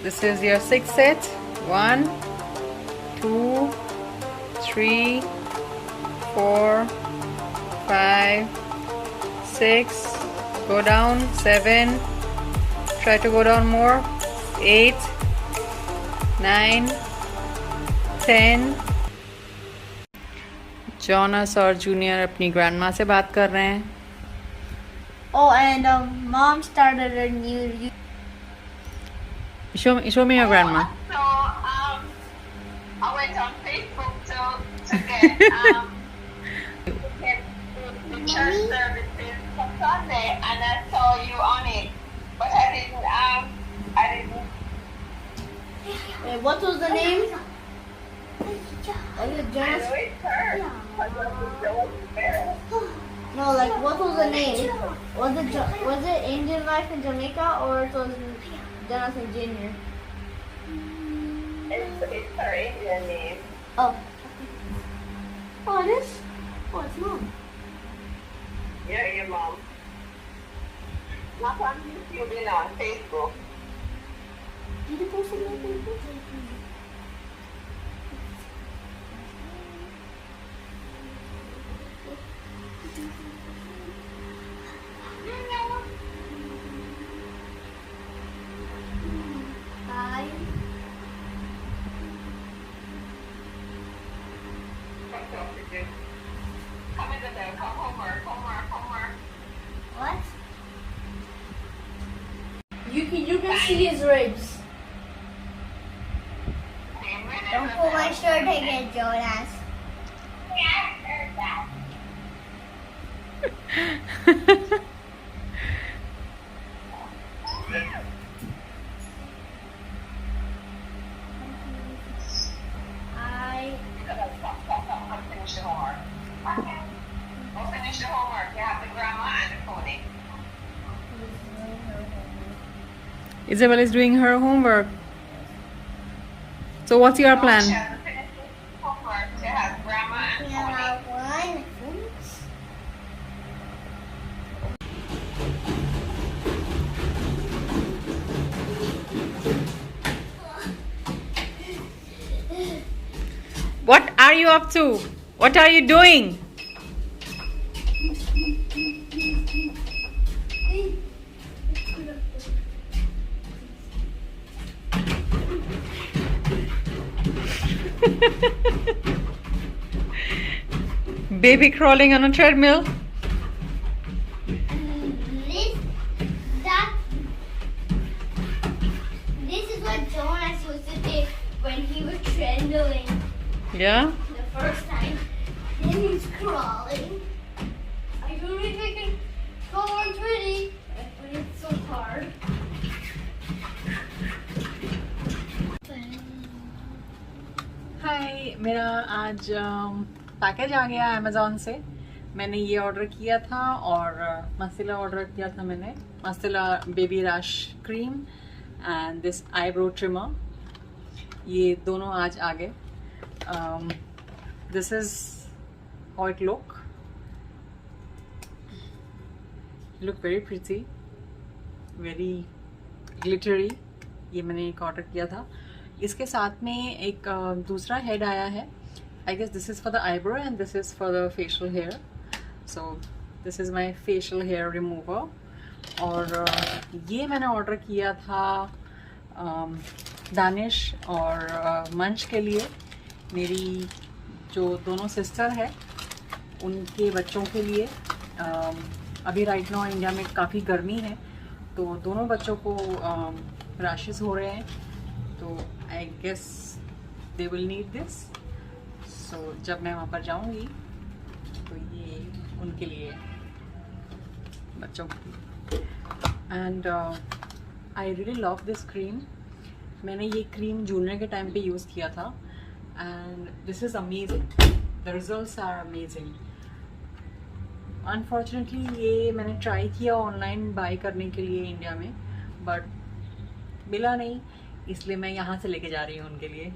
This is your sixth set. 1, 2, 3, 4, 5, 6. Go down. 7. Try to go down more. 8, 9, 10. Jonas और junior अपनी grandma से बात कर रहे हैं. Oh, and mom started a new. Show me your grandma. So I went on Facebook to get the church services for Sunday, and I saw you on it, but I didn't. Wait, what was the name? Was it I Jonas? know it's her. No, like what was the name? Was it Indian Life in Jamaica or it was Jonathan Jr.? It's her Indian name. Oh. Oh, it is? Oh, it's mom. Yeah, your mom. Not on YouTube, on Facebook. Did you post it on Facebook? Hi. Come in there. Come homework. What? You can see his ribs. Don't pull my shirt again, Jonas. Finish the homework. Go finish the homework. You have the grandma and the pony. Isabel is doing her homework. So what's your She plan? has to finish the homework. She has grandma and pony. What are you up to? What are you doing? Baby crawling on a treadmill. This is what Jonas used to do when he was trembling Yeah? the first time. Then he's crawling. I don't think I can go on pretty, but it's so hard. हाय, मेरा आज package आ गया Amazon से. मैंने ये order किया था और मस्तिला order किया था मैंने. Mustela baby rash cream and this eyebrow trimmer. ये दोनों आज आ गए. This is how it look very pretty, very glittery. ये मैंने एक ऑर्डर किया था. इसके साथ में एक दूसरा हेड आया है. I guess this is for the eyebrow and this is for the facial hair. So this is my facial hair remover. और ये मैंने ऑर्डर किया था दानिश और मंच के लिए. मेरी जो दोनों सिस्टर है उनके बच्चों के लिए. अभी राइट नाउ इंडिया में काफ़ी गर्मी है तो दोनों बच्चों को रैशेस हो रहे हैं. तो I guess they will need this. So जब मैं वहाँ पर जाऊँगी तो ये उनके लिए बच्चों की. And I really love this cream. मैंने ये क्रीम जूनियर के टाइम पे यूज़ किया था and this is amazing. The results are amazing. Unfortunately ये मैंने ट्राई किया ऑनलाइन बाय करने के लिए इंडिया में, बट मिला नहीं, इसलिए मैं यहाँ से लेके जा रही हूँ उनके लिए.